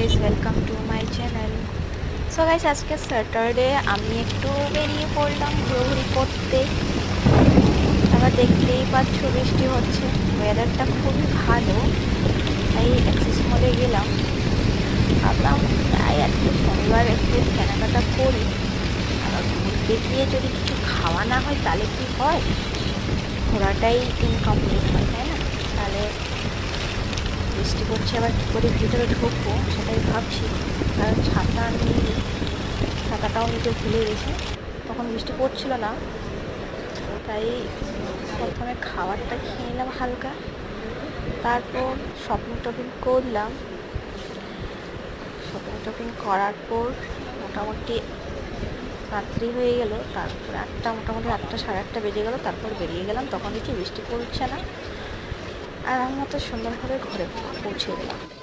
Guys, welcome to my channel. So guys, আজকে Saturday, আমি একটু বেরিয়ে পড়লাম ঘোরাঘুরি করতে। আবার দেখতেই পাচ্ছ বৃষ্টি হচ্ছে, ওয়েদারটা খুবই ভালো। তাই অ্যাক্সেস মলে গেলাম, ভাবলাম তাই আজকে শনিবার একটু কেনাকাটা করি। আবার ঘুরতে গিয়ে যদি কিছু খাওয়া না হয় তাহলে কি হয়, ঘোরাটাই ইনকমপ্লিট হয়, তাই না? তাহলে বৃষ্টি পড়ছে, আবার কী করে ভিতরে ঢুকবো সেটাই ভাবছি। কারণ ছাতা নিয়ে, ছাতাটাও নিতে ভুলে গেছি, তখন বৃষ্টি পড়ছিল না। তাই প্রথমে খাবারটা খেয়ে নিলাম হালকা, তারপর শপিং টপিং করলাম। শপিং টপিং করার পর মোটামুটি রাত্রি হয়ে গেল, তারপর মোটামুটি 8টা সাড়ে 8টা বেজে গেল। তারপর বেরিয়ে গেলাম, তখন দেখি বৃষ্টি পড়ছে না, আর আমার মতো সুন্দরভাবে ঘরে পৌঁছে গেলাম।